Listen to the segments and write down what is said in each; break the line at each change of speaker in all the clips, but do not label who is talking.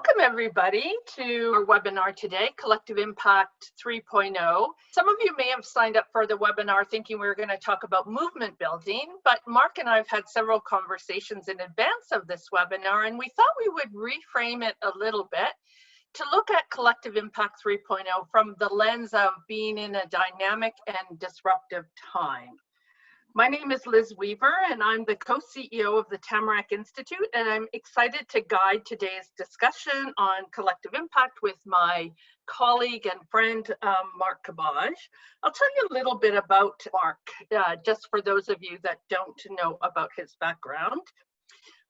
Welcome everybody to our webinar today, Collective Impact 3.0. Some of you may have signed up for the webinar thinking we were going to talk about movement building, but Mark and I have had several conversations in advance of this webinar, and we thought we would reframe it a little bit to look at Collective Impact 3.0 from the lens of being in a dynamic and disruptive time. My name is Liz Weaver, and I'm the co-CEO of the Tamarack Institute, and I'm excited to guide today's discussion on collective impact with my colleague and friend, Mark Cabaj. I'll tell you a little bit about Mark, just for those of you that don't know about his background.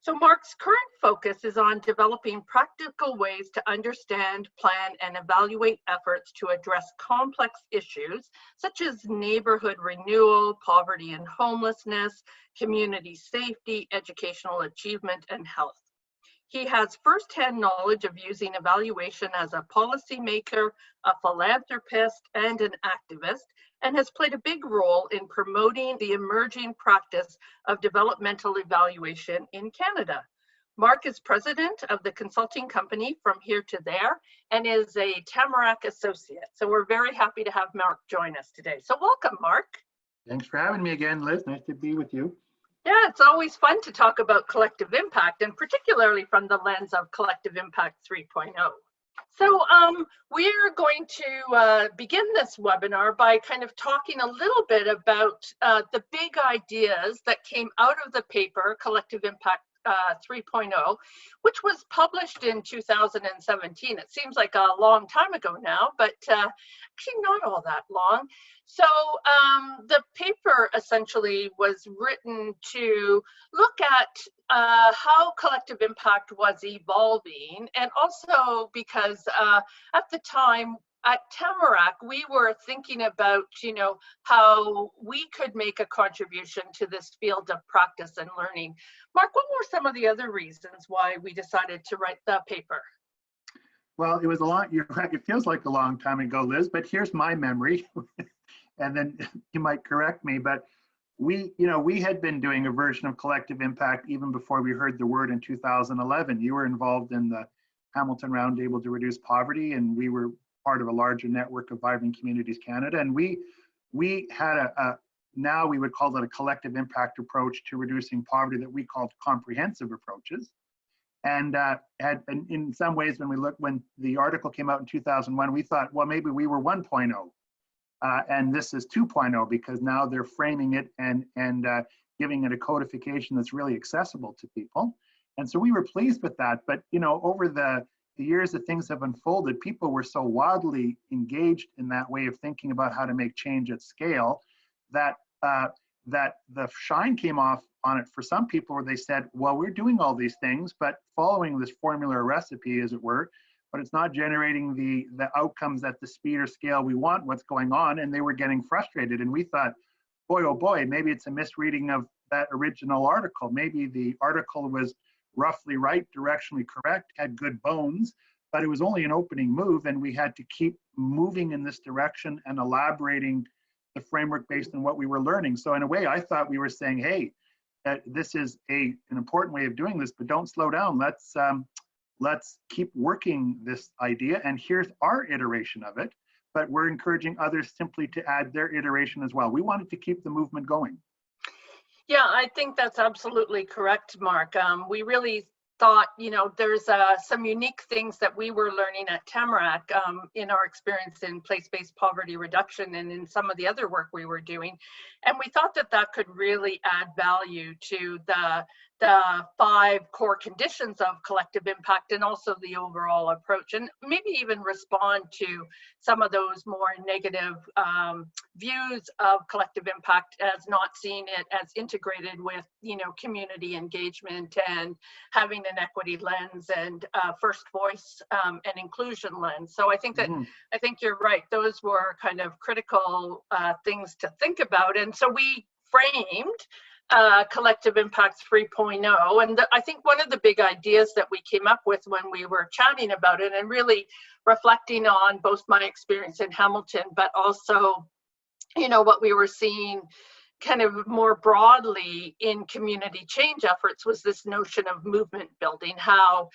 So Mark's current focus is on developing practical ways to understand, plan, and evaluate efforts to address complex issues such as neighborhood renewal, poverty and homelessness, community safety, educational achievement, and health. He has firsthand knowledge of using evaluation as a policymaker, a philanthropist, and an activist, and has played a big role in promoting the emerging practice of developmental evaluation in Canada. Mark is president of the consulting company From Here to There and is a Tamarack associate. So we're very happy to have Mark join us today. So welcome, Mark.
Thanks for having me again, Liz. Nice to be with you.
Yeah, it's always fun to talk about collective impact, and particularly from the lens of Collective Impact 3.0. So we're going to begin this webinar by kind of talking a little bit about the big ideas that came out of the paper, Collective Impact 3.0, which was published in 2017. It seems like a long time ago now, but actually not all that long. So the paper essentially was written to look at how collective impact was evolving, and also because at the time at Tamarack, we were thinking about, how we could make a contribution to this field of practice and learning. Mark, what were some of the other reasons why we decided to write the paper?
Well, it was a long, you're right, it feels like a long time ago, Liz, but here's my memory. And then you might correct me, but we had been doing a version of collective impact even before we heard the word in 2011. You were involved in the Hamilton Roundtable to Reduce Poverty, and we were part of a larger network of Vibrant Communities Canada. And we had now we would call it a collective impact approach to reducing poverty that we called comprehensive approaches. And in some ways, when the article came out in 2001, we thought, well, maybe we were 1.0. And this is 2.0, because now they're framing it and giving it a codification that's really accessible to people. And so we were pleased with that. But over the years that things have unfolded, people were so wildly engaged in that way of thinking about how to make change at scale that that the shine came off on it for some people, where they said, well, we're doing all these things, but following this formula or recipe, as it were, but it's not generating the outcomes at the speed or scale we want. What's going on? And they were getting frustrated. And we thought, boy, oh boy, maybe it's a misreading of that original article. Maybe the article was roughly right, directionally correct, had good bones, but it was only an opening move, and we had to keep moving in this direction and elaborating the framework based on what we were learning. So in a way, I thought we were saying, hey, this is an important way of doing this, but don't slow down. Let's keep working this idea, and here's our iteration of it, but we're encouraging others simply to add their iteration as well. We wanted to keep the movement going.
Yeah, I think that's absolutely correct, Mark. We really thought, there's some unique things that we were learning at Tamarack in our experience in place-based poverty reduction and in some of the other work we were doing. And we thought that that could really add value to the 5 core conditions of collective impact, and also the overall approach, and maybe even respond to some of those more negative views of collective impact as not seeing it as integrated with, community engagement and having an equity lens and first voice and inclusion lens. So I think that I think you're right. Those were kind of critical things to think about, and so we framed Collective Impact 3.0. And I think one of the big ideas that we came up with when we were chatting about it, and really reflecting on both my experience in Hamilton, but also, what we were seeing kind of more broadly in community change efforts was this notion of movement building, how,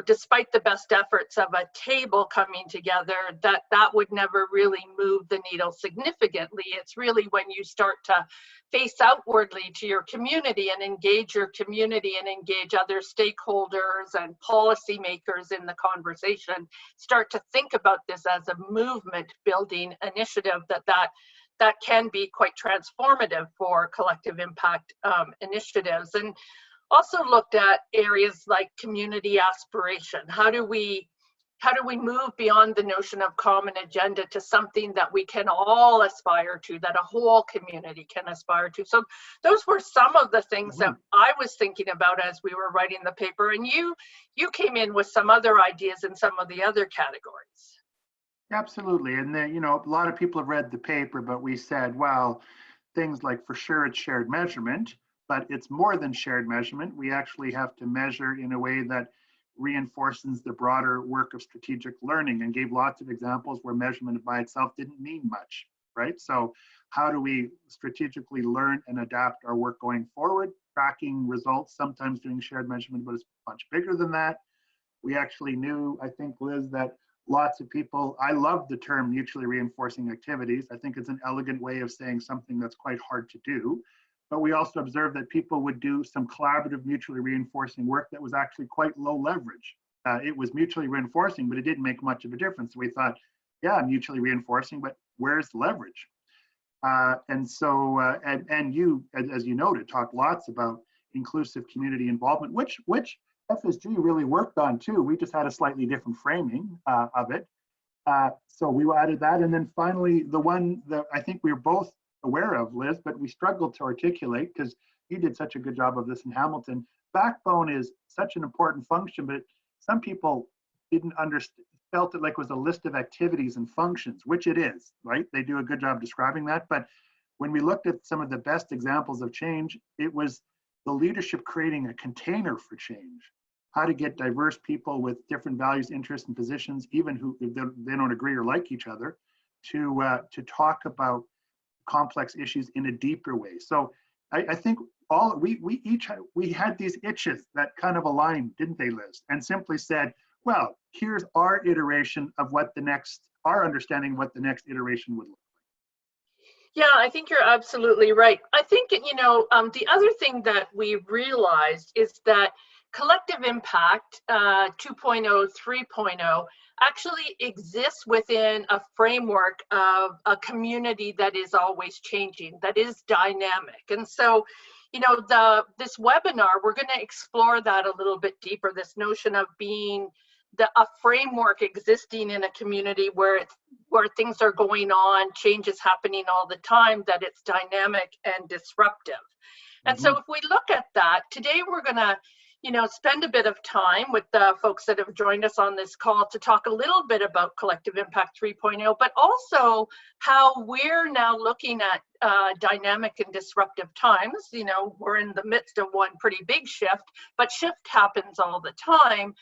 despite the best efforts of a table coming together, that would never really move the needle significantly. It's really when you start to face outwardly to your community and engage your community and engage other stakeholders and policymakers in the conversation, start to think about this as a movement building initiative, that can be quite transformative for collective impact initiatives. And also looked at areas like community aspiration. How do we move beyond the notion of common agenda to something that we can all aspire to, that a whole community can aspire to? So those were some of the things that I was thinking about as we were writing the paper. And you came in with some other ideas in some of the other categories.
Absolutely. And then, a lot of people have read the paper, but we said, well, things like, for sure, it's shared measurement, but it's more than shared measurement. We actually have to measure in a way that reinforces the broader work of strategic learning, and gave lots of examples where measurement by itself didn't mean much, right? So how do we strategically learn and adapt our work going forward? Tracking results, sometimes doing shared measurement, but it's much bigger than that. We actually knew, I think, Liz, that lots of people, I love the term mutually reinforcing activities. I think it's an elegant way of saying something that's quite hard to do. But we also observed that people would do some collaborative mutually reinforcing work that was actually quite low leverage. It was mutually reinforcing, but it didn't make much of a difference. So we thought, yeah, mutually reinforcing, but where's the leverage? And you, as you noted, talked lots about inclusive community involvement, which FSG really worked on too. We just had a slightly different framing of it. So we added that. And then finally, the one that I think we were both aware of, Liz, but we struggled to articulate because you did such a good job of this in Hamilton. Backbone is such an important function, but some people didn't understand, felt it like it was a list of activities and functions, which it is, right? They do a good job describing that. But when we looked at some of the best examples of change, it was the leadership creating a container for change. How to get diverse people with different values, interests, and positions, even who if they don't agree or like each other, to talk about complex issues in a deeper way. So I think we had these itches that kind of aligned, didn't they, Liz? And simply said, well, here's our iteration of our understanding of what the next iteration would look like.
Yeah, I think you're absolutely right. I think, the other thing that we realized is that collective impact 2.0, 3.0 actually exists within a framework of a community that is always changing, that is dynamic. And so, this webinar, we're going to explore that a little bit deeper, this notion of being a framework existing in a community where things are going on, change is happening all the time, that it's dynamic and disruptive. And so if we look at that, today we're going to spend a bit of time with the folks that have joined us on this call to talk a little bit about Collective Impact 3.0, but also how we're now looking at dynamic and disruptive times. We're in the midst of one pretty big shift, but shift happens all the time.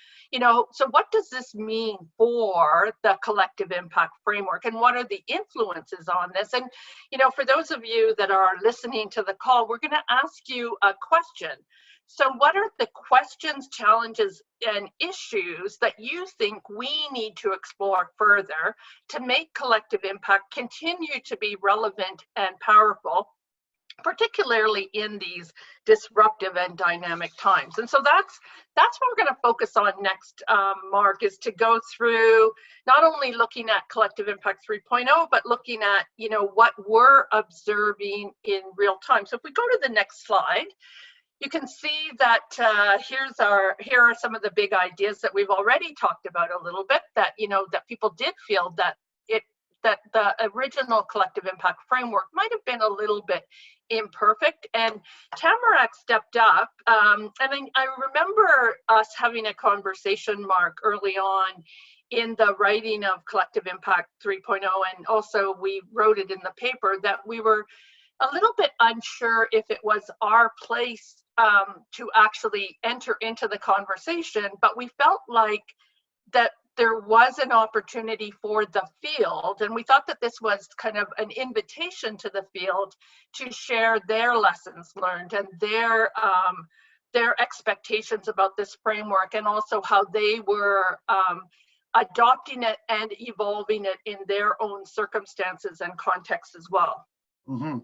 So what does this mean for the collective impact framework, and what are the influences on this? And, for those of you that are listening to the call, we're going to ask you a question. So what are the questions, challenges, and issues that you think we need to explore further to make collective impact continue to be relevant and powerful, particularly in these disruptive and dynamic times? And so that's what we're going to focus on next, Mark, is to go through not only looking at Collective Impact 3.0, but looking at, what we're observing in real time. So if we go to the next slide, you can see that here are some of the big ideas that we've already talked about a little bit, that that people did feel that the original collective impact framework might have been a little bit imperfect. And Tamarack stepped up, and I remember us having a conversation, Mark, early on in the writing of Collective Impact 3.0, and also we wrote it in the paper, that we were a little bit unsure if it was our place to actually enter into the conversation, but we felt like that there was an opportunity for the field, and we thought that this was kind of an invitation to the field to share their lessons learned and their expectations about this framework, and also how they were adopting it and evolving it in their own circumstances and context as well.
Mm-hmm.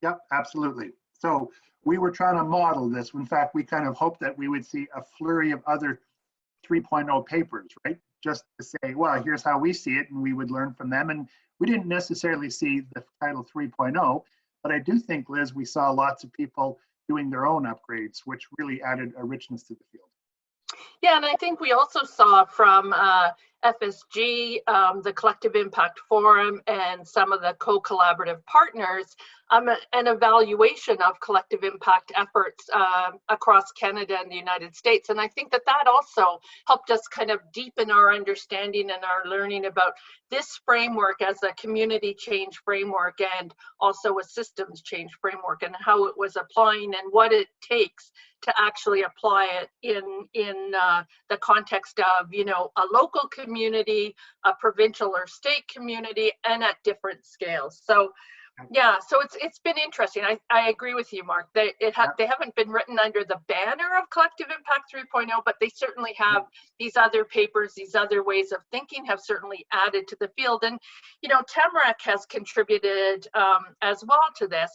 Yep, absolutely. So we were trying to model this. In fact, we kind of hoped that we would see a flurry of other 3.0 papers, right? Just to say, well, here's how we see it, and we would learn from them. And we didn't necessarily see the title 3.0, but I do think, Liz, we saw lots of people doing their own upgrades, which really added a richness to the field.
Yeah, and I think we also saw from FSG, the Collective Impact Forum, and some of the co-collaborative partners, an evaluation of collective impact efforts across Canada and the United States. And I think that that also helped us kind of deepen our understanding and our learning about this framework as a community change framework and also a systems change framework, and how it was applying and what it takes to actually apply it in the context of, you know, a local community, a provincial or state community, and at different scales. So yeah, so it's been interesting. I agree with you, Mark. They haven't been written under the banner of Collective Impact 3.0, but they certainly have these other papers, these other ways of thinking have certainly added to the field. And, you know, Tamarack has contributed as well to this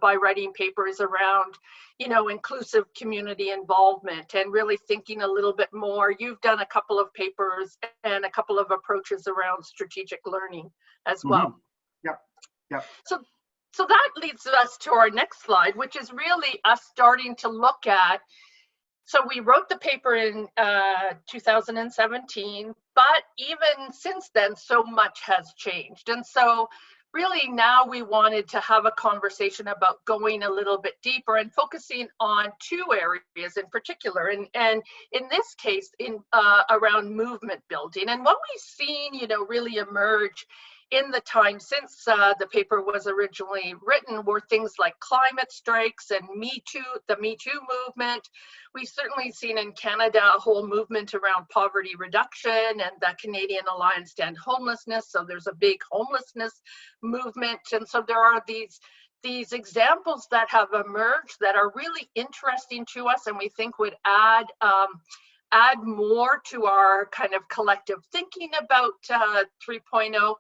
by writing papers around, you know, inclusive community involvement and really thinking a little bit more. You've done a couple of papers and a couple of approaches around strategic learning as well.
Mm-hmm. Yep. Yep.
So that leads us to our next slide, which is really us starting to look at, so we wrote the paper in 2017, but even since then, so much has changed. And so really now we wanted to have a conversation about going a little bit deeper and focusing on two areas in particular. And in this case, around movement building. And what we've seen, you know, really emerge in the time since the paper was originally written were things like climate strikes and the Me Too movement. We've certainly seen in Canada a whole movement around poverty reduction and the Canadian Alliance to End Homelessness. So there's a big homelessness movement. And so there are these examples that have emerged that are really interesting to us, and we think would add more to our kind of collective thinking about 3.0.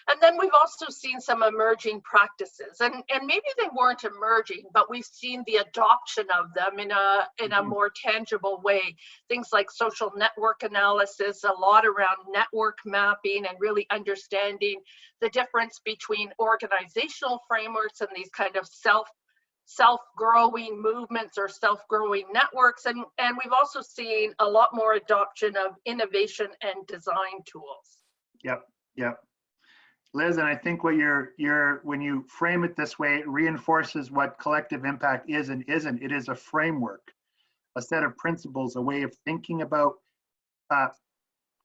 And then we've also seen some emerging practices, and maybe they weren't emerging, but we've seen the adoption of them in a more tangible way. Things like social network analysis, a lot around network mapping and really understanding the difference between organizational frameworks and these kind of self-growing movements or self-growing networks. And we've also seen a lot more adoption of innovation and design tools.
Yep. Liz, and I think what when you frame it this way, it reinforces what collective impact is and isn't. It is a framework, a set of principles, a way of thinking about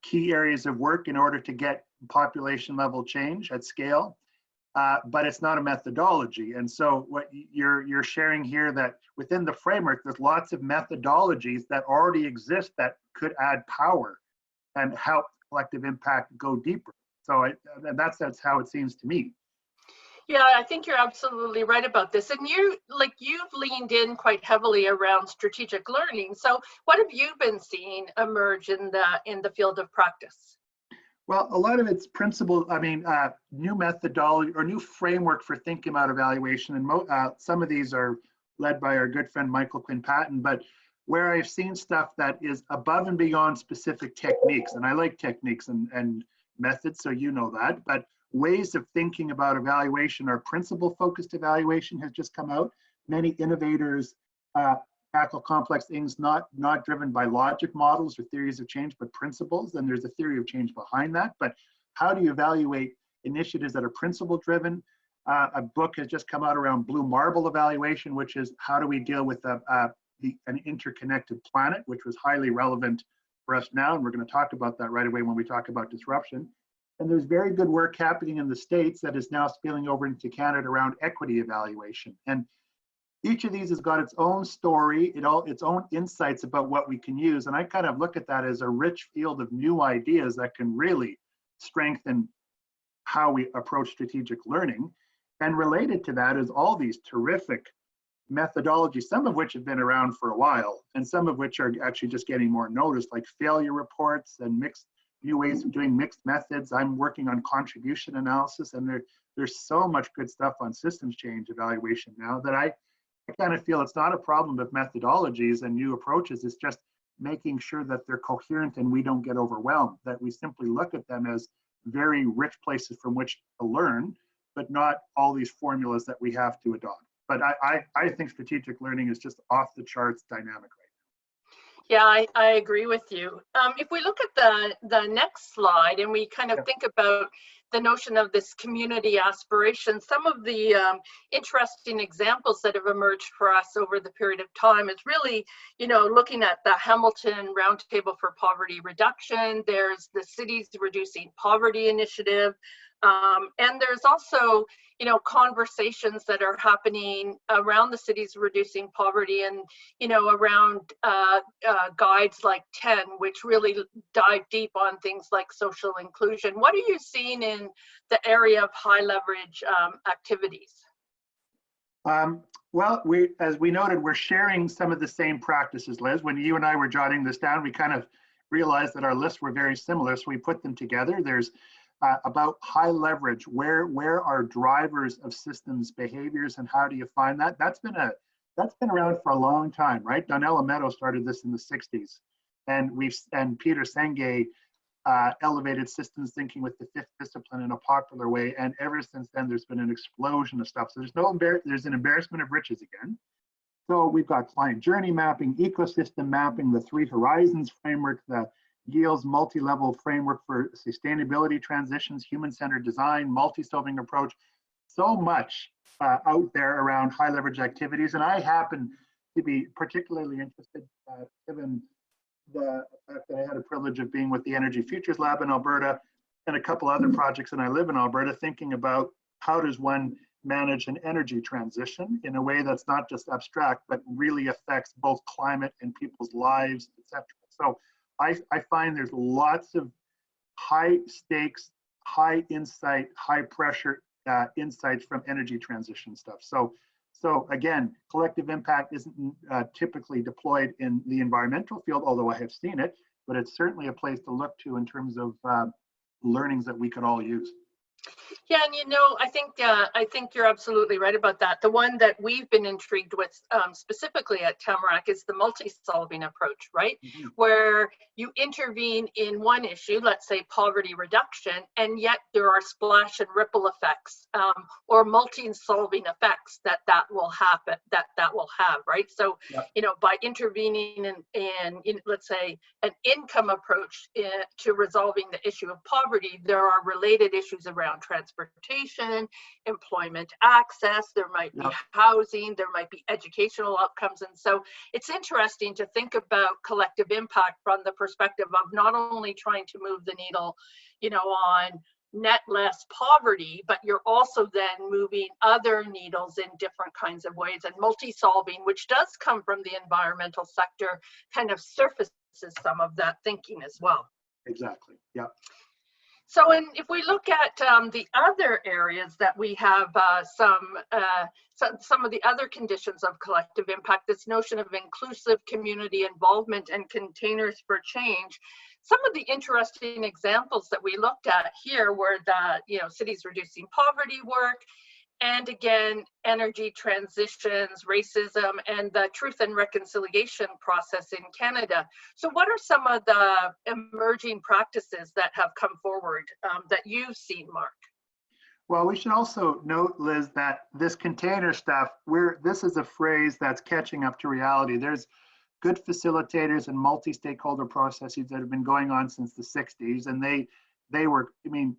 key areas of work in order to get population level change at scale. But it's not a methodology. And so what you're sharing here, that within the framework, there's lots of methodologies that already exist that could add power and help collective impact go deeper. So that's how it seems to me.
Yeah, I think you're absolutely right about this. And you've leaned in quite heavily around strategic learning. So what have you been seeing emerge in the field of practice?
Well, a lot of it's principle, new methodology or new framework for thinking about evaluation. And some of these are led by our good friend, Michael Quinn Patton, but where I've seen stuff that is above and beyond specific techniques, and I like techniques and methods, so you know that, but ways of thinking about evaluation or principle-focused evaluation has just come out. Many innovators tackle complex things not driven by logic models or theories of change, but principles. And there's a theory of change behind that. But how do you evaluate initiatives that are principle-driven? A book has just come out around blue marble evaluation, which is how do we deal with an interconnected planet, which was highly relevant for us now. And we're going to talk about that right away when we talk about disruption. And there's very good work happening in the States that is now spilling over into Canada around equity evaluation. And each of these has got its own story, its own insights about what we can use. And I kind of look at that as a rich field of new ideas that can really strengthen how we approach strategic learning. And related to that is all these terrific methodologies, some of which have been around for a while, and some of which are actually just getting more noticed, like failure reports and new ways of doing mixed methods. I'm working on contribution analysis, and there's so much good stuff on systems change evaluation now that I kind of feel it's not a problem with methodologies and new approaches. It's just making sure that they're coherent and we don't get overwhelmed, that we simply look at them as very rich places from which to learn, but not all these formulas that we have to adopt. But I think strategic learning is just off the charts dynamic right now.
Yeah, I agree with you. If we look at the next slide and we kind of think about the notion of this community aspiration, some of the interesting examples that have emerged for us over the period of time is really, looking at the Hamilton Roundtable for Poverty Reduction. There's the Cities Reducing Poverty Initiative. And there's also, conversations that are happening around the cities reducing poverty and, around guides like 10, which really dive deep on things like social inclusion. What are you seeing in the area of high leverage activities?
Well, as we noted, we're sharing some of the same practices, Liz. When you and I were jotting this down, we kind of realized that our lists were very similar, so we put them together. There's about high leverage, where are drivers of systems behaviors and how do you find that? That's been around for a long time, right? Donella Meadow started this in the 60s, and Peter Senge elevated systems thinking with the fifth discipline in a popular way, and ever since then there's been an explosion of stuff. So there's an embarrassment of riches again. So we've got client journey mapping, ecosystem mapping, the Three Horizons framework, the Yields multi-level framework for sustainability transitions, human-centered design, multi-solving approach. So much out there around high leverage activities. And I happen to be particularly interested, given the fact that I had a privilege of being with the Energy Futures Lab in Alberta and a couple other projects, and I live in Alberta, thinking about how does one manage an energy transition in a way that's not just abstract, but really affects both climate and people's lives, etc. So I find there's lots of high stakes, high insight, high pressure insights from energy transition stuff. So again, collective impact isn't typically deployed in the environmental field, although I have seen it, but it's certainly a place to look to in terms of learnings that we could all use.
Yeah, and I think you're absolutely right about that. The one that we've been intrigued with specifically at Tamarack is the multi-solving approach, right? Mm-hmm. Where you intervene in one issue, let's say poverty reduction, and yet there are splash and ripple effects or multi-solving effects that will happen, that will have, right? So, by intervening in let's say an income approach to resolving the issue of poverty, there are related issues around transportation, employment access, there might be housing, there might be educational outcomes. And so it's interesting to think about collective impact from the perspective of not only trying to move the needle, on net less poverty, but you're also then moving other needles in different kinds of ways, and multi-solving, which does come from the environmental sector, kind of surfaces some of that thinking as well.
Exactly. Yeah.
So if we look at the other areas that we have some of the other conditions of collective impact, this notion of inclusive community involvement and containers for change, some of the interesting examples that we looked at here were the cities reducing poverty work, and again, energy transitions, racism, and the truth and reconciliation process in Canada. So what are some of the emerging practices that have come forward that you've seen, Mark?
Well, we should also note, Liz, that this container stuff, this is a phrase that's catching up to reality. There's good facilitators and multi-stakeholder processes that have been going on since the 60s, and they were,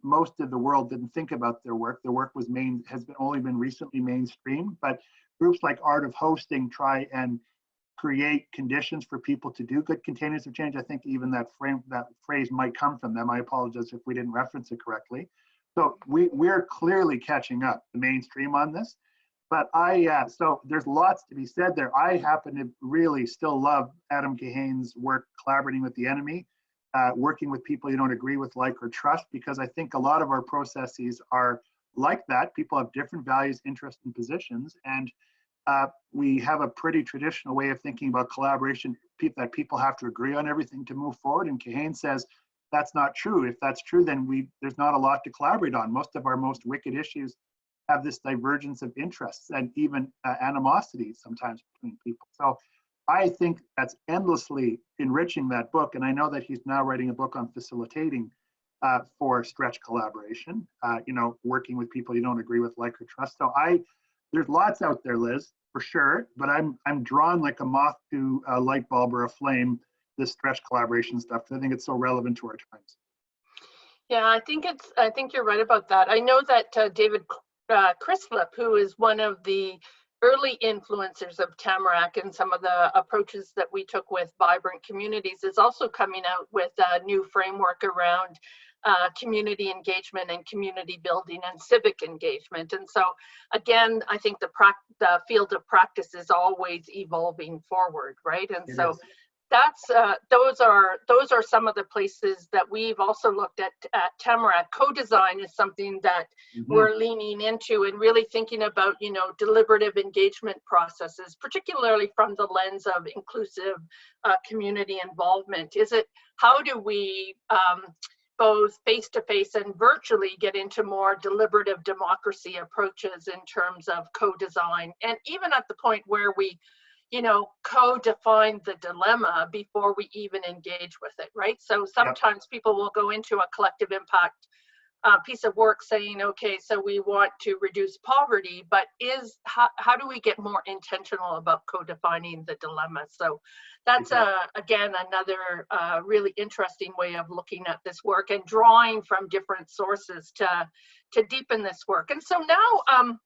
most of the world didn't think about their work. Their work has only been recently mainstream, but groups like Art of Hosting try and create conditions for people to do good containers of change. I think even that phrase might come from them. I apologize if we didn't reference it correctly. So we're clearly catching up the mainstream on this, But so there's lots to be said there. I happen to really still love Adam Kahane's work collaborating with the enemy, working with people you don't agree with, like, or trust, because I think a lot of our processes are like that. People have different values, interests, and positions. And we have a pretty traditional way of thinking about collaboration, that people have to agree on everything to move forward. And Kahane says that's not true. If that's true, then there's not a lot to collaborate on. Most of our most wicked issues have this divergence of interests and even animosity sometimes between people. So I think that's endlessly enriching, that book. And I know that he's now writing a book on facilitating for stretch collaboration, working with people you don't agree with, like, or trust. So there's lots out there, Liz, for sure, but I'm drawn like a moth to a light bulb or a flame, this stretch collaboration stuff, because I think it's so relevant to our times.
Yeah, I think you're right about that. I know that David Crislip, who is one of the early influencers of Tamarack and some of the approaches that we took with vibrant communities, is also coming out with a new framework around community engagement and community building and civic engagement. And so again, I think the field of practice is always evolving forward, right? And
It
so
is.
that's those are some of the places that we've also looked at Tamarack. Co-design is something that we're leaning into and really thinking about, deliberative engagement processes, particularly from the lens of inclusive community involvement. How do we both face-to-face and virtually get into more deliberative democracy approaches in terms of co-design, and even at the point where we co-define the dilemma before we even engage with it, right? So sometimes people will go into a collective impact piece of work saying, okay, so we want to reduce poverty, but how do we get more intentional about co-defining the dilemma? So that's again another really interesting way of looking at this work and drawing from different sources to deepen this work. And so now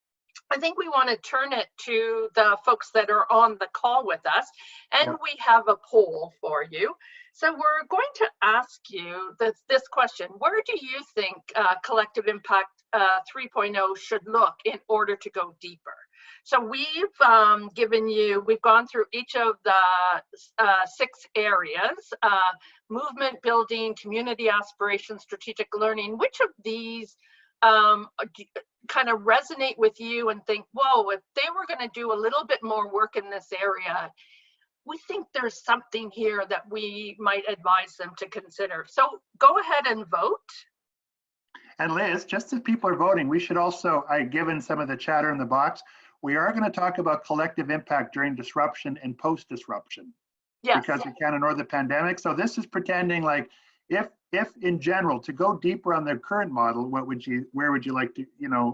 I think we want to turn it to the folks that are on the call with us, and we have a poll for you. So we're going to ask you this question: where do you think Collective Impact 3.0 should look in order to go deeper? So we've gone through each of the 6 areas: movement building, community aspiration, strategic learning. Which of these kind of resonate with you and think, whoa, if they were going to do a little bit more work in this area, we think there's something here that we might advise them to consider. So go ahead and vote.
And Liz, just as people are voting, we should also, given some of the chatter in the box, we are going to talk about collective impact during disruption and post-disruption. Yes. Because we can't ignore the pandemic. So this is pretending like, if in general, to go deeper on the current model, where would you like to,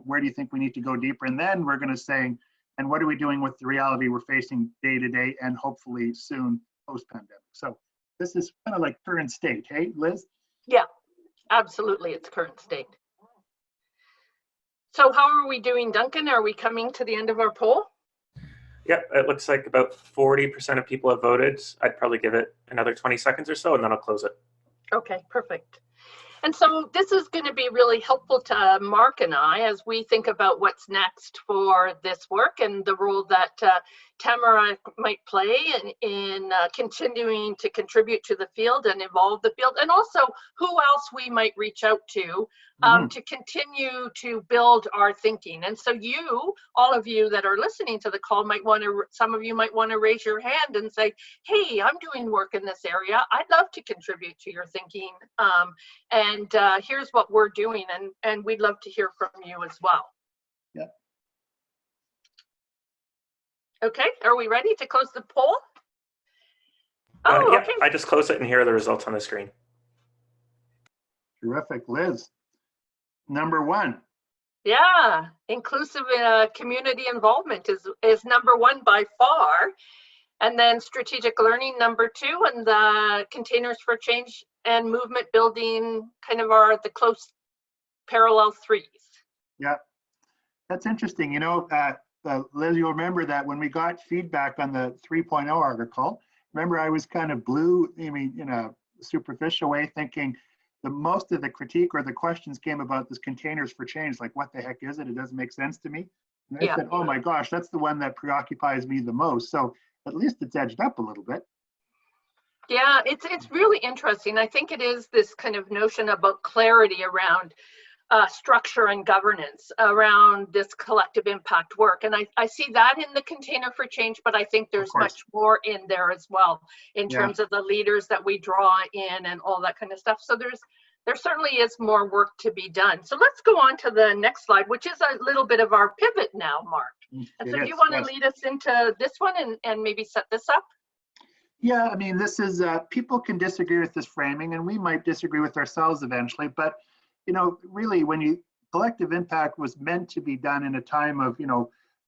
where do you think we need to go deeper? And then we're going to say, and what are we doing with the reality we're facing day to day and hopefully soon post-pandemic? So this is kind of like current state, hey, Liz?
Yeah, absolutely, it's current state. So how are we doing, Duncan? Are we coming to the end of our poll?
Yep, it looks like about 40% of people have voted. I'd probably give it another 20 seconds or so, and then I'll close it.
Okay, perfect. And so this is going to be really helpful to Mark and I as we think about what's next for this work and the role that Tamarack might play in continuing to contribute to the field and evolve the field, and also who else we might reach out to continue to build our thinking. And so all of you that are listening to the call some of you might want to raise your hand and say, hey, I'm doing work in this area. I'd love to contribute to your thinking. And here's what we're doing, and we'd love to hear from you as well.
Yeah.
Okay, are we ready to close the poll?
Yeah, okay. I just closed it, and here are the results on the screen.
Terrific, Liz. Number 1.
Yeah, inclusive community involvement is number 1 by far. And then strategic learning, number 2, and the containers for change and movement building kind of are the close parallel 3s.
Yeah, that's interesting. Liz, you'll remember that when we got feedback on the 3.0 article, remember I was kind of in a superficial way, thinking the most of the critique or the questions came about this containers for change, like what the heck is it? It doesn't make sense to me. And I
Yeah.
said, oh my gosh, that's the one that preoccupies me the most. So at least it's edged up a little bit.
Yeah, it's really interesting. I think it is this kind of notion about clarity around structure and governance around this collective impact work. And I see that in the container for change, but I think there's much more in there as well in terms of the leaders that we draw in and all that kind of stuff. So there certainly is more work to be done. So let's go on to the next slide, which is a little bit of our pivot now, Mark. And so do you want to lead us into this one and maybe set this up?
Yeah, I mean, this is, people can disagree with this framing and we might disagree with ourselves eventually, but really when collective impact was meant to be done in a time of,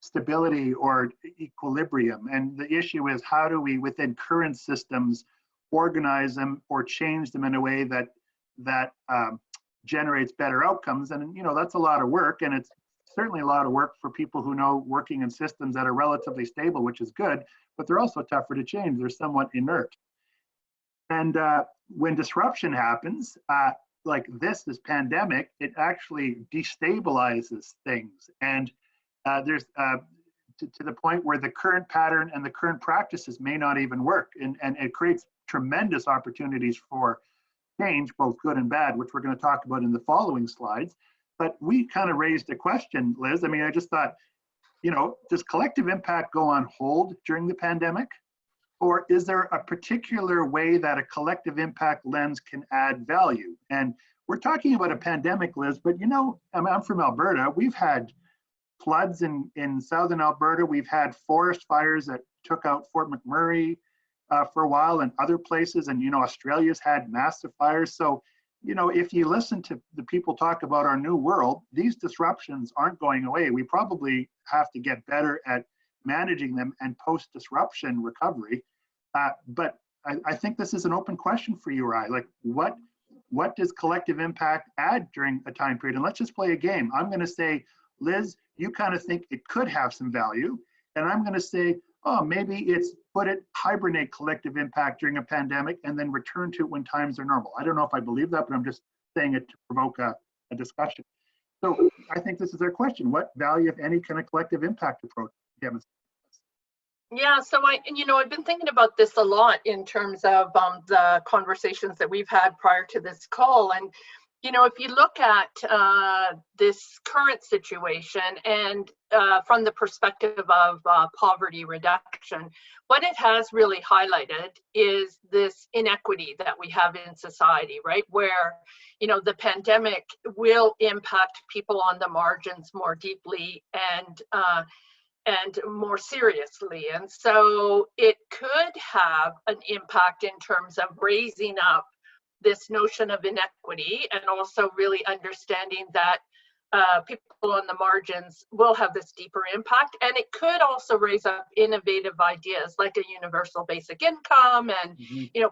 stability or equilibrium. And the issue is how do we within current systems organize them or change them in a way that generates better outcomes. And, that's a lot of work, and it's certainly a lot of work for people who know working in systems that are relatively stable, which is good, but they're also tougher to change. They're somewhat inert. And when disruption happens, like this pandemic, it actually destabilizes things. And there's to the point where the current pattern and the current practices may not even work. And it creates tremendous opportunities for change, both good and bad, which we're going to talk about in the following slides. But we kind of raised a question, Liz. I mean, I just thought, does collective impact go on hold during the pandemic? Or is there a particular way that a collective impact lens can add value? And we're talking about a pandemic, Liz, but I'm from Alberta. We've had floods in southern Alberta. We've had forest fires that took out Fort McMurray for a while and other places. And, Australia's had massive fires. So, if you listen to the people talk about our new world, these disruptions aren't going away. We probably have to get better at managing them and post-disruption recovery. But I think this is an open question for you or I. Like, what does collective impact add during a time period? And let's just play a game. I'm going to say, Liz, you kind of think it could have some value. And I'm going to say, oh, maybe it's hibernate collective impact during a pandemic and then return to it when times are normal. I don't know if I believe that, but I'm just saying it to provoke a discussion. So I think this is our question. What value, if any, can a collective impact approach demonstrate?
Yeah, so I've been thinking about this a lot in terms of the conversations that we've had prior to this call. And, if you look at this current situation and from the perspective of poverty reduction, what it has really highlighted is this inequity that we have in society, right? Where, the pandemic will impact people on the margins more deeply and more seriously. And so it could have an impact in terms of raising up this notion of inequity and also really understanding that people on the margins will have this deeper impact. And it could also raise up innovative ideas like a universal basic income and,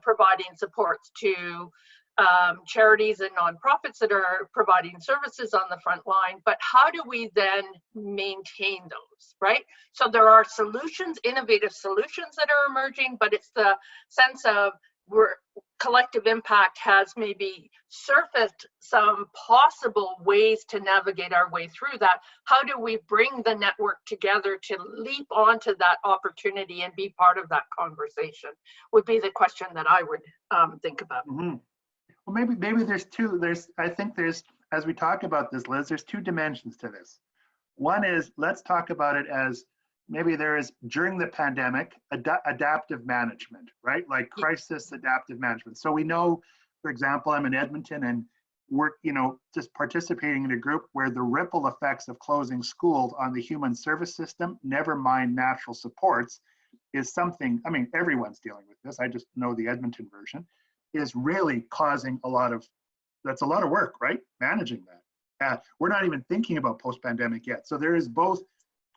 providing supports to charities and nonprofits that are providing services on the front line. But how do we then maintain those, right? So there are solutions, innovative solutions that are emerging, but it's the sense of collective impact has maybe surfaced some possible ways to navigate our way through that. How do we bring the network together to leap onto that opportunity and be part of that conversation would be the question that I would think about.
Mm-hmm. Well, maybe I think there's, as we talk about this, Liz, there's two dimensions to this. One is, let's talk about it as maybe there is, during the pandemic, adaptive management, right? Like crisis adaptive management. So we know, for example, I'm in Edmonton and we're, just participating in a group where the ripple effects of closing schools on the human service system, never mind natural supports, is something, I mean, everyone's dealing with this. I just know the Edmonton version, is really causing that's a lot of work, right? Managing that. We're not even thinking about post-pandemic yet. So there is both,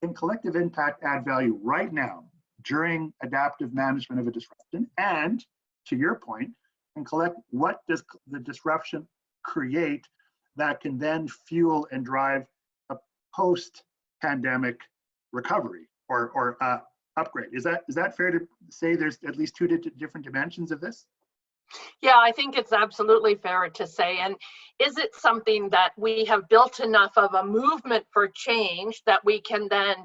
can collective impact add value right now during adaptive management of a disruption? And to your point, what does the disruption create that can then fuel and drive a post-pandemic recovery or upgrade? Is that fair to say there's at least two different dimensions of this?
Yeah, I think it's absolutely fair to say. And is it something that we have built enough of a movement for change that we can then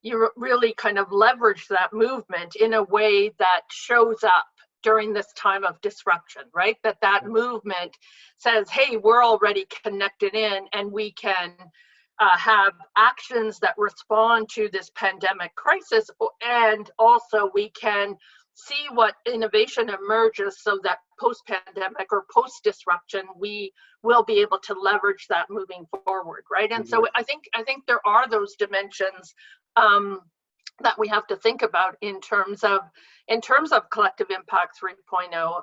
you really kind of leverage that movement in a way that shows up during this time of disruption, right? That movement says, hey, we're already connected in and we can have actions that respond to this pandemic crisis. And also we can see what innovation emerges so that post-pandemic or post-disruption, we will be able to leverage that moving forward, right? And so I think there are those dimensions that we have to think about in terms of collective impact 3.0.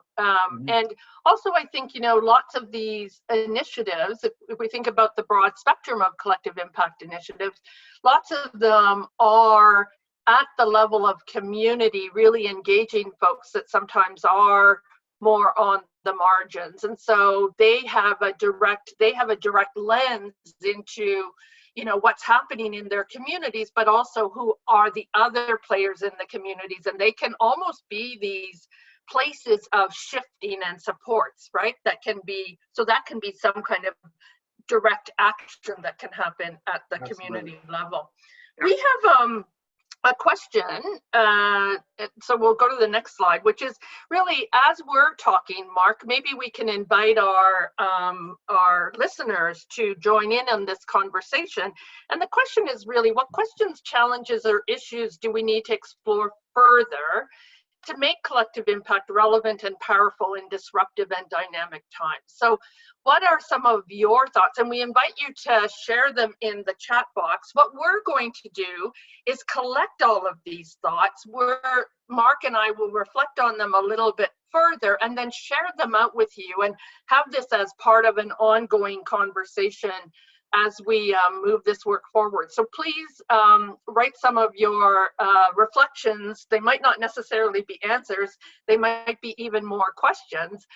And also I think, lots of these initiatives, if we think about the broad spectrum of collective impact initiatives, lots of them are at the level of community, really engaging folks that sometimes are more on the margins. And so they have a direct lens into what's happening in their communities, but also who are the other players in the communities. And they can almost be these places of shifting and supports, right? That can be some kind of direct action that can happen at the community level. Yeah. We have a question, so we'll go to the next slide, which is really, as we're talking, Mark, maybe we can invite our listeners to join in on this conversation. And the question is really, what questions, challenges, or issues do we need to explore further to make collective impact relevant and powerful in disruptive and dynamic times? So what are some of your thoughts? And we invite you to share them in the chat box. What we're going to do is collect all of these thoughts, where Mark and I will reflect on them a little bit further and then share them out with you and have this as part of an ongoing conversation as we move this work forward. So please write some of your reflections. They might not necessarily be answers. They might be even more questions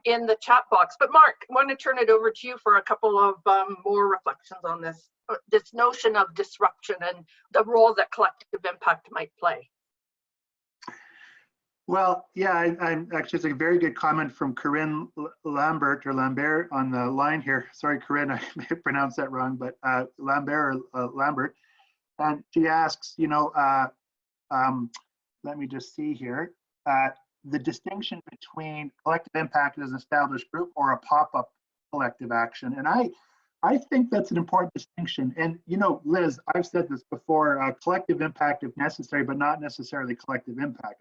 in the chat box. But Mark, I want to turn it over to you for a couple of more reflections on this notion of disruption and the role that collective impact might play.
Well, yeah, I'm actually, it's a very good comment from Corinne Lambert on the line here. Sorry, Corinne, I may have pronounced that wrong, but Lambert. And she asks, let me just see here, the distinction between collective impact as an established group or a pop-up collective action. And I think that's an important distinction. And, Liz, I've said this before, collective impact if necessary, but not necessarily collective impact.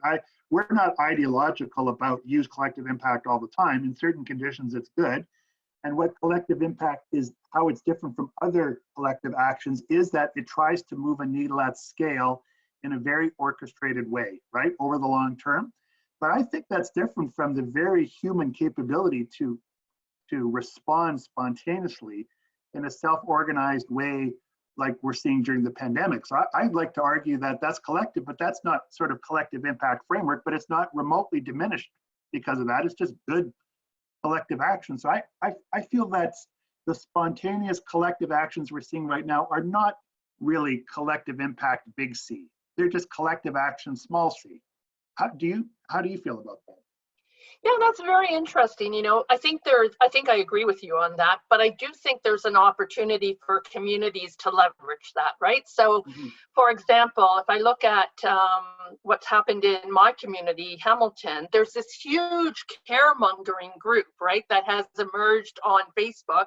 We're not ideological about use collective impact all the time. In certain conditions, it's good. And what collective impact is, how it's different from other collective actions, is that it tries to move a needle at scale in a very orchestrated way, right, over the long term. But I think that's different from the very human capability to respond spontaneously in a self-organized way like we're seeing during the pandemic. So I'd like to argue that that's collective, but that's not sort of collective impact framework, but it's not remotely diminished because of that. It's just good collective action. So I feel that the spontaneous collective actions we're seeing right now are not really collective impact big C. They're just collective action small c. How do you feel about that?
Yeah, that's very interesting. I think I agree with you on that, but I do think there's an opportunity for communities to leverage that, right? So, for example, if I look at what's happened in my community, Hamilton, there's this huge caremongering group, right, that has emerged on Facebook,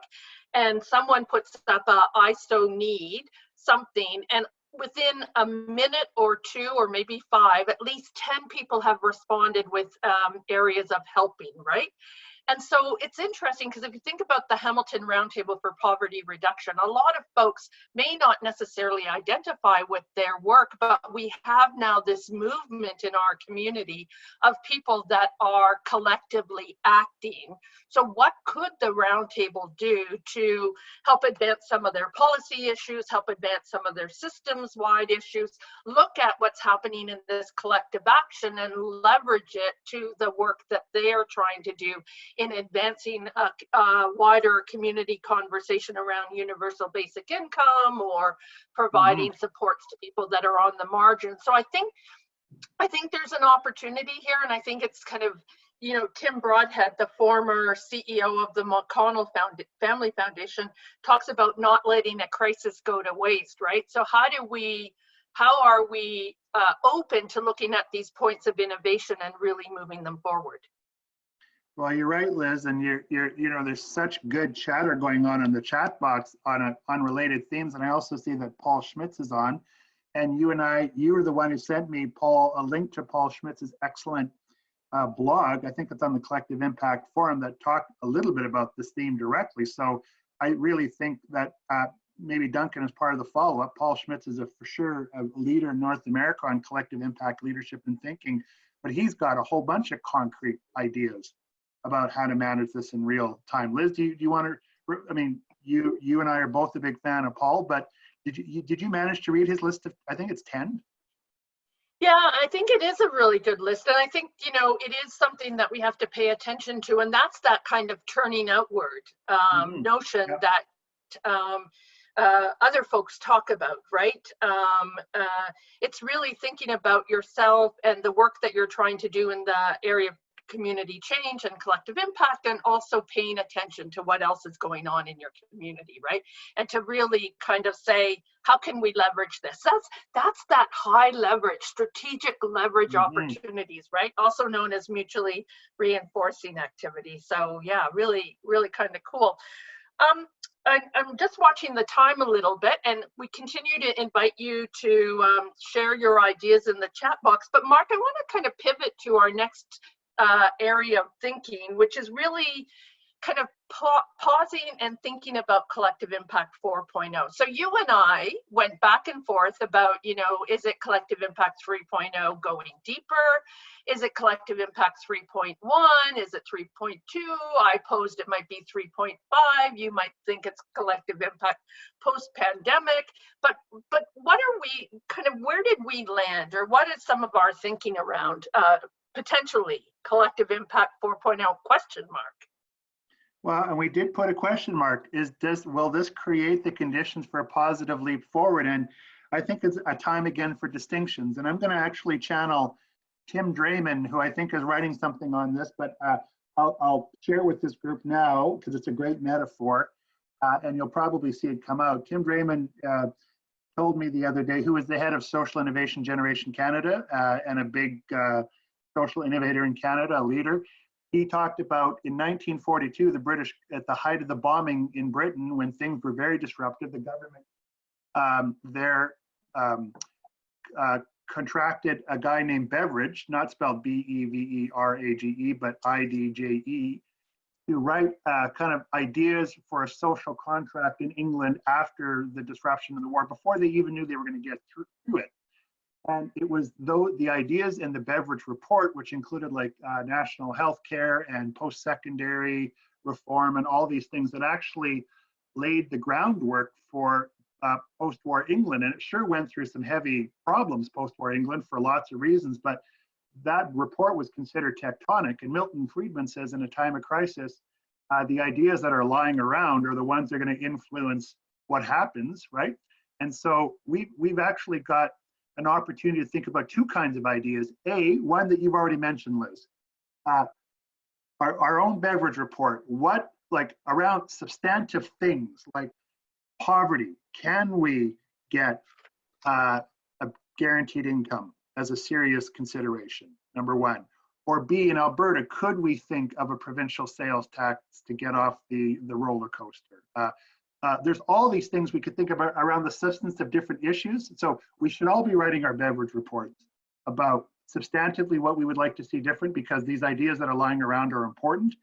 and someone puts up a "I so need" something, and within a minute or two, or maybe 5, at least 10 people have responded with areas of helping, right? And so it's interesting because if you think about the Hamilton Roundtable for Poverty Reduction, a lot of folks may not necessarily identify with their work, but we have now this movement in our community of people that are collectively acting. So what could the Roundtable do to help advance some of their policy issues, help advance some of their systems-wide issues, look at what's happening in this collective action and leverage it to the work that they are trying to do in advancing a wider community conversation around universal basic income or providing supports to people that are on the margin. So I think there's an opportunity here, and I think it's kind of you know, Tim Broadhead, the former CEO of the McConnell Family Foundation, talks about not letting a crisis go to waste, right? So how are we open to looking at these points of innovation and really moving them forward?
Well, you're right, Liz, and you know, there's such good chatter going on in the chat box on unrelated themes, and I also see that Paul Schmitz is on, and you were the one who sent me, Paul, a link to Paul Schmitz's excellent blog. I think it's on the Collective Impact Forum that talked a little bit about this theme directly. So I really think that maybe Duncan is part of the follow-up. Paul Schmitz is for sure a leader in North America on collective impact leadership and thinking, but he's got a whole bunch of concrete ideas about how to manage this in real time. Liz, do you want to, I mean, you and I are both a big fan of Paul, but did you manage to read his list of, I think it's 10?
Yeah, I think it is a really good list. And I think, you know, it is something that we have to pay attention to. And that's that kind of turning outward notion that other folks talk about, right? It's really thinking about yourself and the work that you're trying to do in the area of community change and collective impact, and also paying attention to what else is going on in your community, right? And to really kind of say, how can we leverage this? That's that high leverage, strategic leverage opportunities, right? Also known as mutually reinforcing activity. So yeah, really, really kind of cool. I'm just watching the time a little bit, and we continue to invite you to share your ideas in the chat box. But Mark, I want to kind of pivot to our next area of thinking, which is really kind of pausing and thinking about collective impact 4.0. So you and I went back and forth about, you know, is it collective impact 3.0 going deeper? Is it collective impact 3.1? Is it 3.2? I posed it might be 3.5. You might think it's collective impact post-pandemic. But what are we kind of, where did we land, or what is some of our thinking around potentially collective impact 4.0 question mark?
Well, and we did put a question mark. Will this create the conditions for a positive leap forward? And I think it's a time again for distinctions. And I'm going to actually channel Tim Drayman, who I think is writing something on this, but I'll share with this group now because it's a great metaphor, and you'll probably see it come out. Tim Drayman told me the other day, who is the head of Social Innovation Generation Canada and a big social innovator in Canada, a leader. He talked about in 1942, the British, at the height of the bombing in Britain, when things were very disruptive, the government contracted a guy named Beveridge, not spelled B-E-V-E-R-A-G-E, but I-D-J-E, to write kind of ideas for a social contract in England after the disruption of the war, before they even knew they were going to get through it. And it was the ideas in the Beveridge report, which included like national health care and post-secondary reform and all these things, that actually laid the groundwork for post-war England. And it sure went through some heavy problems, post-war England, for lots of reasons. But that report was considered tectonic. And Milton Friedman says, in a time of crisis, the ideas that are lying around are the ones that are going to influence what happens, right? And so we've actually got an opportunity to think about two kinds of ideas. One that you've already mentioned, Liz, our own Beveridge report, what, like, around substantive things like poverty, can we get a guaranteed income as a serious consideration, number one? Or B, in Alberta, could we think of a provincial sales tax to get off the roller coaster? There's all these things we could think about around the substance of different issues. So we should all be writing our Beveridge reports about substantively what we would like to see different, because these ideas that are lying around are important.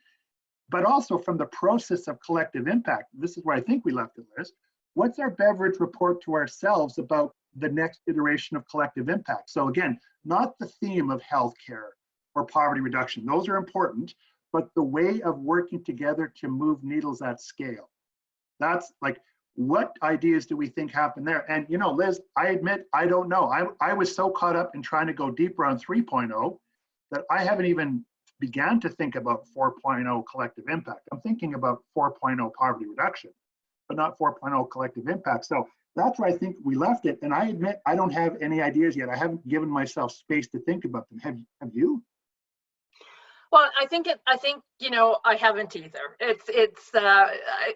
But also from the process of collective impact, this is where I think we left it, Liz. What's our Beveridge report to ourselves about the next iteration of collective impact? So again, not the theme of healthcare or poverty reduction. Those are important, but the way of working together to move needles at scale. That's like, what ideas do we think happen there? And, you know, Liz, I admit, I don't know. I was so caught up in trying to go deeper on 3.0 that I haven't even began to think about 4.0 collective impact. I'm thinking about 4.0 poverty reduction, but not 4.0 collective impact. So that's where I think we left it. And I admit, I don't have any ideas yet. I haven't given myself space to think about them. Have you?
Well, I think I haven't either.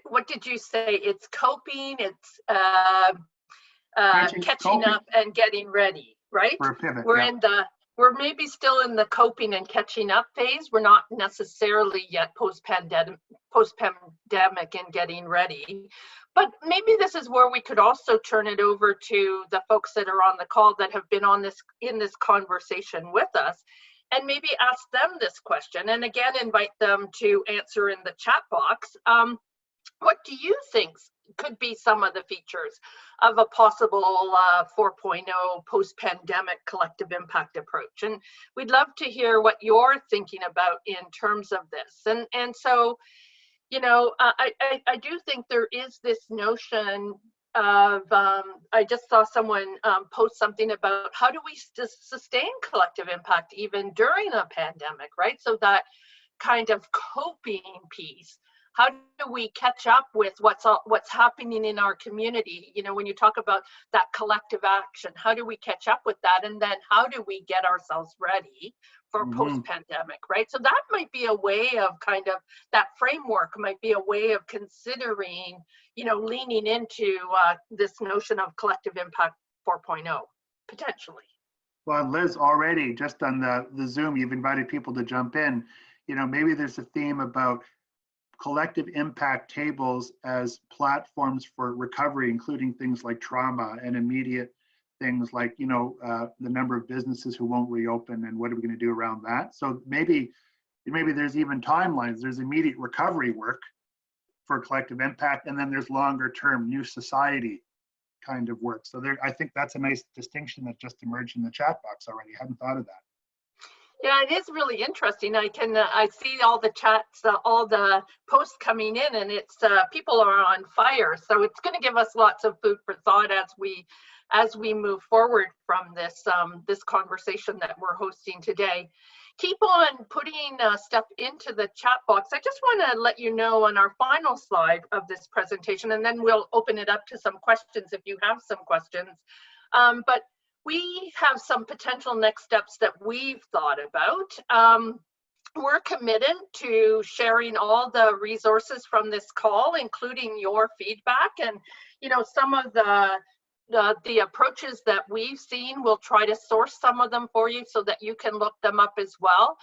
What did you say? It's coping. It's catching
Coping
up and getting ready, right?
for a pivot.
We're
Yeah.
in the we're maybe still in the coping and catching up phase. We're not necessarily yet post-pandemic and getting ready. But maybe this is where we could also turn it over to the folks that are on the call that have been in this conversation with us, and maybe ask them this question, and again invite them to answer in the chat box. What do you think could be some of the features of a possible 4.0 post-pandemic collective impact approach? And we'd love to hear what you're thinking about in terms of this. And so, I do think there is this notion of, I just saw someone post something about how do we sustain collective impact even during a pandemic, right? So that kind of coping piece. How do we catch up with what's happening in our community? When you talk about that collective action, how do we catch up with that? And then how do we get ourselves ready for post-pandemic, right? So that might be a way of that framework might be a way of considering, leaning into this notion of collective impact 4.0, potentially.
Well, Liz, already just on the Zoom, you've invited people to jump in. Maybe there's a theme about collective impact tables as platforms for recovery, including things like trauma and immediate things like, the number of businesses who won't reopen and what are we going to do around that. So maybe there's even timelines. There's immediate recovery work for collective impact, and then there's longer term new society kind of work. So I think that's a nice distinction that just emerged in the chat box already. I hadn't thought of that.
Yeah, it is really interesting. I see all the chats, all the posts coming in, and it's people are on fire. So it's going to give us lots of food for thought as we move forward from this this conversation that we're hosting today. Keep on putting stuff into the chat box. I just want to let you know on our final slide of this presentation, and then we'll open it up to some questions if you have some questions. But we have some potential next steps that we've thought about. We're committed to sharing all the resources from this call, including your feedback, and some of the approaches that we've seen. We'll try to source some of them for you so that you can look them up as well.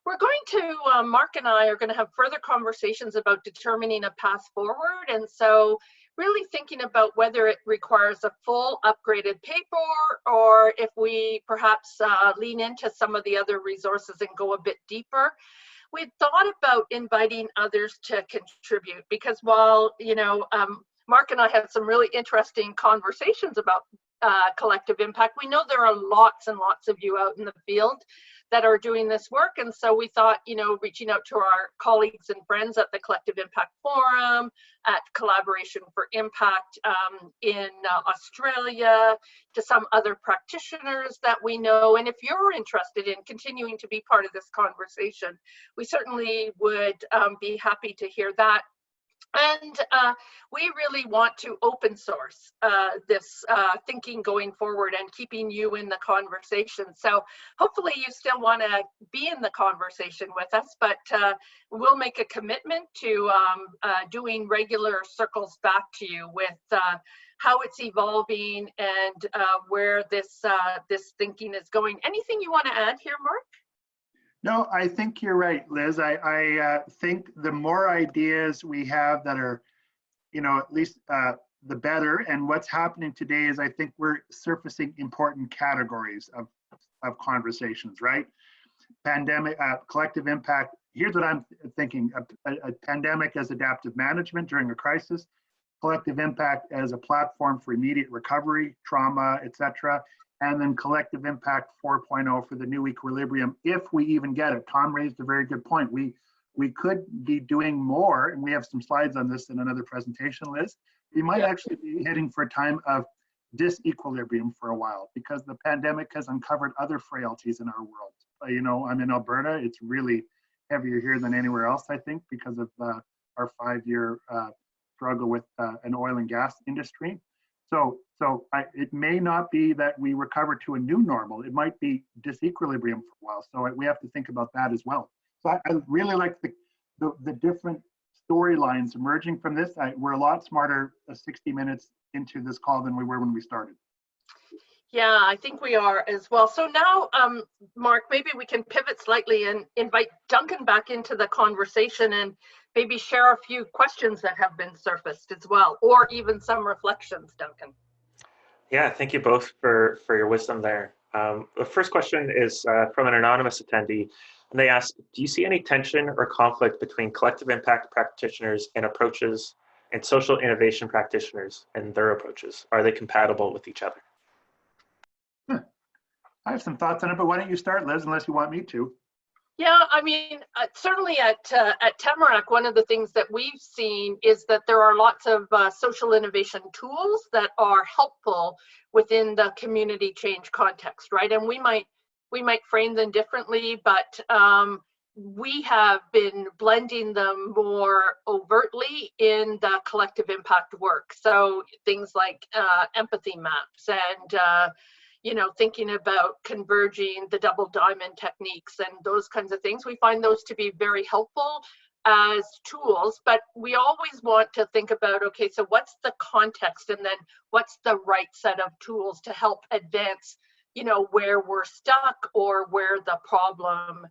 We're going to, Mark and I are going to have further conversations about determining a path forward, and so really thinking about whether it requires a full upgraded paper or if we perhaps lean into some of the other resources and go a bit deeper. We've thought about inviting others to contribute because while, Mark and I had some really interesting conversations about collective impact, we know there are lots and lots of you out in the field that are doing this work. And so we thought, reaching out to our colleagues and friends at the Collective Impact Forum, at Collaboration for Impact in Australia, to some other practitioners that we know. And if you're interested in continuing to be part of this conversation, we certainly would be happy to hear that. And we really want to open source this thinking going forward and keeping you in the conversation. So hopefully you still want to be in the conversation with us, but we'll make a commitment to doing regular circles back to you with how it's evolving and where this thinking is going. Anything you want to add here, Mark?
No, I think you're right, Liz. I think the more ideas we have that are, at least the better. And what's happening today is I think we're surfacing important categories of conversations, right? Pandemic, collective impact. Here's what I'm thinking: a pandemic as adaptive management during a crisis, collective impact as a platform for immediate recovery, trauma, etc. And then collective impact 4.0 for the new equilibrium, if we even get it. Tom raised a very good point. We could be doing more, and we have some slides on this in another presentation, Liz. We might actually be heading for a time of disequilibrium for a while because the pandemic has uncovered other frailties in our world. I'm in Alberta. It's really heavier here than anywhere else, I think, because of our 5-year struggle with an oil and gas industry. So it may not be that we recover to a new normal. It might be disequilibrium for a while. So we have to think about that as well. So I really like the different storylines emerging from this. We're a lot smarter 60 minutes into this call than we were when we started.
Yeah, I think we are as well. So now, Mark, maybe we can pivot slightly and invite Duncan back into the conversation and maybe share a few questions that have been surfaced as well, or even some reflections, Duncan.
Yeah, thank you both for your wisdom there. The first question is from an anonymous attendee, and they ask, do you see any tension or conflict between collective impact practitioners and approaches and social innovation practitioners and their approaches? Are they compatible with each other?
I have some thoughts on it, but why don't you start, Liz, unless you want me to?
Yeah, I mean, certainly at Tamarack, one of the things that we've seen is that there are lots of social innovation tools that are helpful within the community change context, right? And we might frame them differently, but we have been blending them more overtly in the collective impact work. So things like empathy maps and thinking about converging the double diamond techniques and those kinds of things. We find those to be very helpful as tools, but we always want to think about, okay, so what's the context and then what's the right set of tools to help advance, where we're stuck or where the problem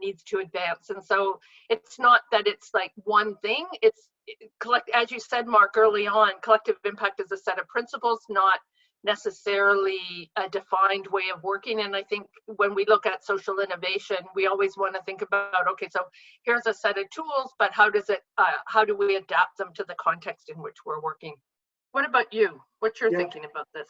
needs to advance. And so it's not that it's like one thing, as you said, Mark, early on, collective impact is a set of principles, not necessarily a defined way of working. And I think when we look at social innovation, we always want to think about, okay, so here's a set of tools, but how do we adapt them to the context in which we're working? What about you? What's your thinking about this?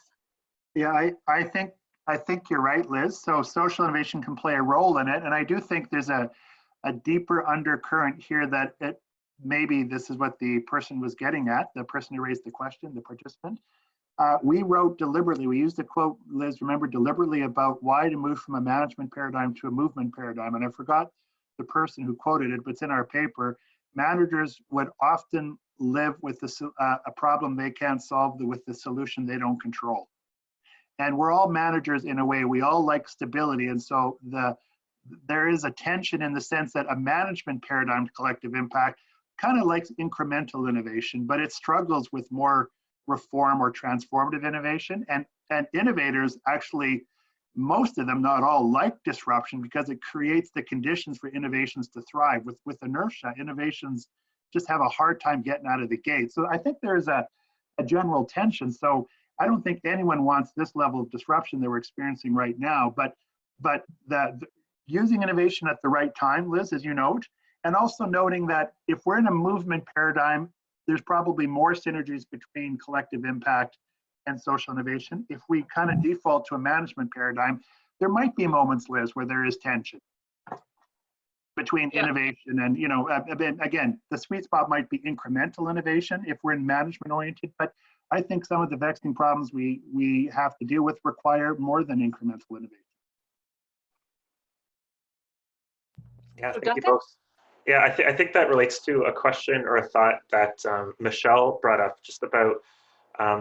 Yeah, I think you're right, Liz. So social innovation can play a role in it. And I do think there's a deeper undercurrent here that maybe this is what the person was getting at, the person who raised the question, the participant. We wrote deliberately, we used the quote, Liz, remember, deliberately about why to move from a management paradigm to a movement paradigm. And I forgot the person who quoted it, but it's in our paper. Managers would often live with a problem they can't solve with the solution they don't control. And we're all managers in a way. We all like stability. And so there is a tension in the sense that a management paradigm collective impact kind of likes incremental innovation, but it struggles with more reform or transformative innovation. And innovators actually, most of them, not all, like disruption because it creates the conditions for innovations to thrive. With inertia, innovations just have a hard time getting out of the gate. So I think there's a general tension. So I don't think anyone wants this level of disruption that we're experiencing right now, but using innovation at the right time, Liz, as you note, and also noting that if we're in a movement paradigm, there's probably more synergies between collective impact and social innovation. If we kind of default to a management paradigm, there might be moments, Liz, where there is tension between innovation and, again, the sweet spot might be incremental innovation if we're in management oriented, but I think some of the vexing problems we have to deal with require more than incremental innovation.
Yeah, thank you both. Yeah, I think that relates to a question or a thought that Michelle brought up just about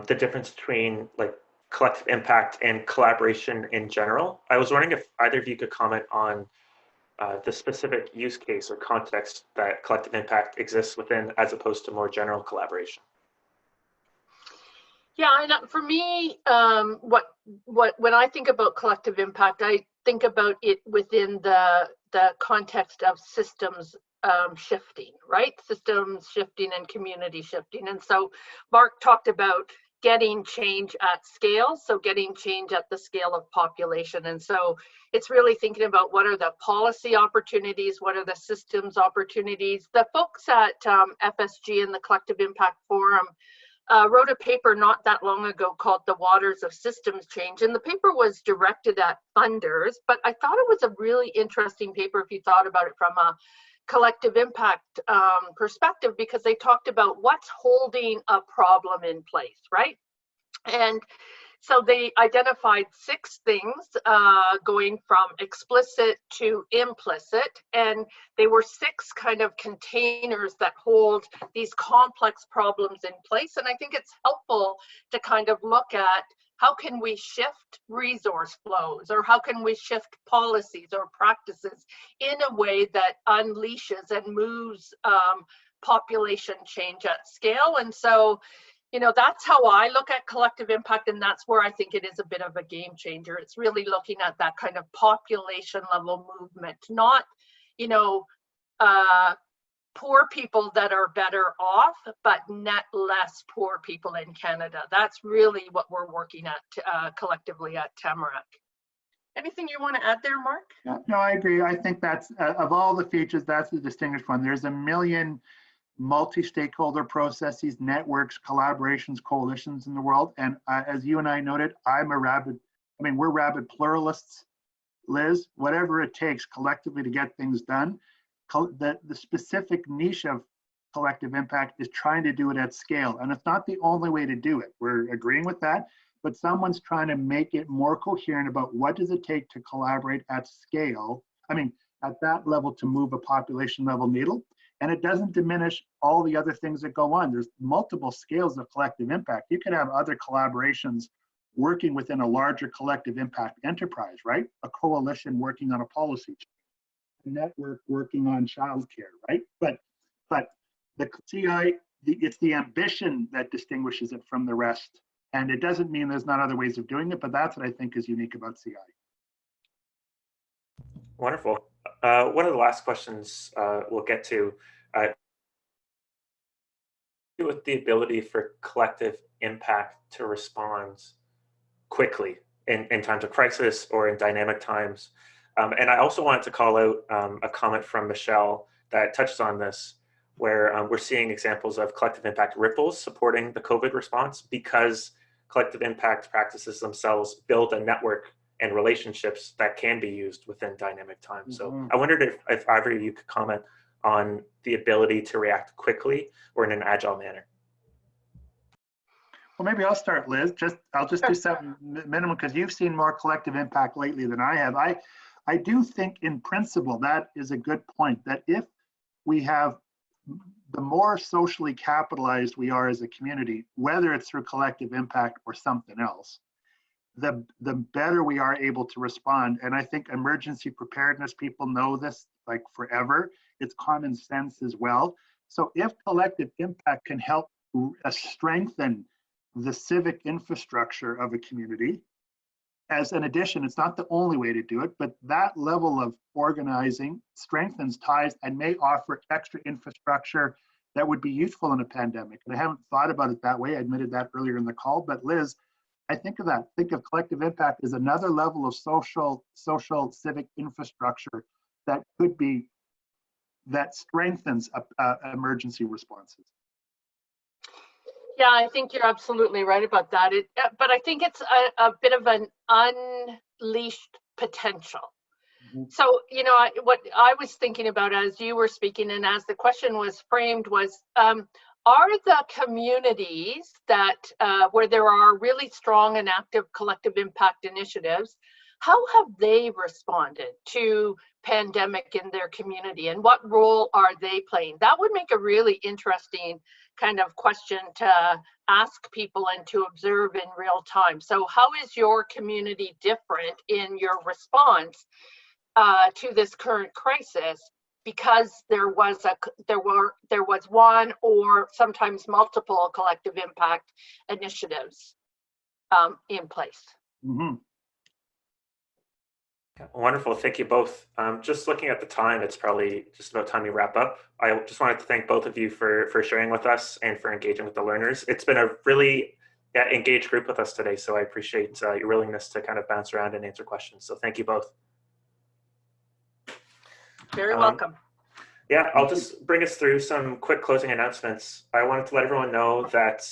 the difference between like collective impact and collaboration in general. I was wondering if either of you could comment on the specific use case or context that collective impact exists within as opposed to more general collaboration.
Yeah, and for me, when I think about collective impact, I think about it within the context of systems shifting, right? Systems shifting and community shifting. And so Mark talked about getting change at scale, so getting change at the scale of population. And so it's really thinking about what are the policy opportunities, what are the systems opportunities. The folks at FSG and the Collective Impact Forum wrote a paper not that long ago called The Waters of Systems Change. And the paper was directed at funders, but I thought it was a really interesting paper if you thought about it from a collective impact perspective, because they talked about what's holding a problem in place, right? And so they identified 6 things going from explicit to implicit, and they were 6 kind of containers that hold these complex problems in place. And I think it's helpful to kind of look at how can we shift resource flows, or how can we shift policies or practices in a way that unleashes and moves population change at scale. And so, you know, that's how I look at collective impact, and that's where I think it is a bit of a game changer. It's really looking at that kind of population level movement, not, you know, poor people that are better off, but net less poor people in Canada. That's really what we're working at collectively at Tamarack. Anything you want to add there, Mark?
Yeah, no, I agree. I think that's, of all the features, that's the distinguished one. There's a million multi-stakeholder processes, networks, collaborations, coalitions in the world. And as you and I noted, we're rabid pluralists, Liz, whatever it takes collectively to get things done. The specific niche of collective impact is trying to do it at scale. And it's not the only way to do it. We're agreeing with that, but someone's trying to make it more coherent about what does it take to collaborate at scale. I mean, at that level to move a population level needle. And it doesn't diminish all the other things that go on. There's multiple scales of collective impact. You could have other collaborations working within a larger collective impact enterprise, right? A coalition working on a policy, a network working on childcare, right? But the CI, it's the ambition that distinguishes it from the rest. And it doesn't mean there's not other ways of doing it, but that's what I think is unique about CI.
Wonderful. One of the last questions we'll get to, with the ability for collective impact to respond quickly in times of crisis or in dynamic times. And I also wanted to call out a comment from Michelle that touches on this, where we're seeing examples of collective impact ripples supporting the COVID response because collective impact practices themselves build a network and relationships that can be used within dynamic times. So I wondered if either of you could comment on the ability to react quickly or in an agile manner.
Well, maybe I'll start, Liz. I'll just do something minimum because you've seen more collective impact lately than I have. I do think in principle that is a good point, that if we have, the more socially capitalized we are as a community, whether it's through collective impact or something else, the better we are able to respond. And I think emergency preparedness, people know this like forever. It's common sense as well. So if collective impact can help strengthen the civic infrastructure of a community, as an addition, it's not the only way to do it, but that level of organizing strengthens ties and may offer extra infrastructure that would be useful in a pandemic. And I haven't thought about it that way. I admitted that earlier in the call, but Liz, I think of that. Think of collective impact as another level of social civic infrastructure that could be, that strengthens emergency responses.
Yeah, I think you're absolutely right about that. But I think it's a bit of an unleashed potential. So, you know, what I was thinking about as you were speaking and as the question was framed was, are the communities that where there are really strong and active collective impact initiatives, how have they responded to pandemic in their community, and what role are they playing? That would make a really interesting kind of question to ask people and to observe in real time. So how is your community different in your response to this current crisis, because there was one or sometimes multiple collective impact initiatives in place?
Wonderful. Thank you both. Just looking at the time, it's probably just about time we wrap up. I just wanted to thank both of you for sharing with us and for engaging with the learners. It's been a really engaged group with us today, so I appreciate your willingness to kind of bounce around and answer questions. So thank you both.
Very welcome.
Yeah, I'll just bring us through some quick closing announcements. I wanted to let everyone know that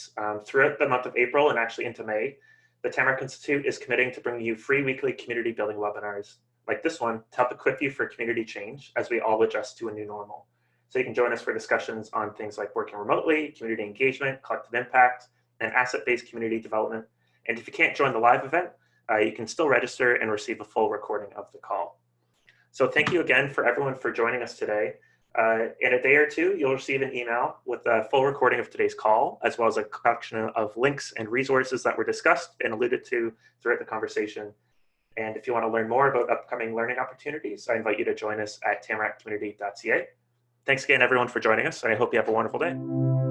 throughout the month of April and actually into May, the Tamarack Institute is committing to bringing you free weekly community building webinars like this one to help equip you for community change as we all adjust to a new normal. So you can join us for discussions on things like working remotely, community engagement, collective impact, and asset-based community development. And if you can't join the live event, you can still register and receive a full recording of the call. So thank you again for everyone for joining us today. In a day or two, you'll receive an email with a full recording of today's call, as well as a collection of links and resources that were discussed and alluded to throughout the conversation. And if you want to learn more about upcoming learning opportunities, I invite you to join us at tamarackcommunity.ca. Thanks again, everyone, for joining us, and I hope you have a wonderful day.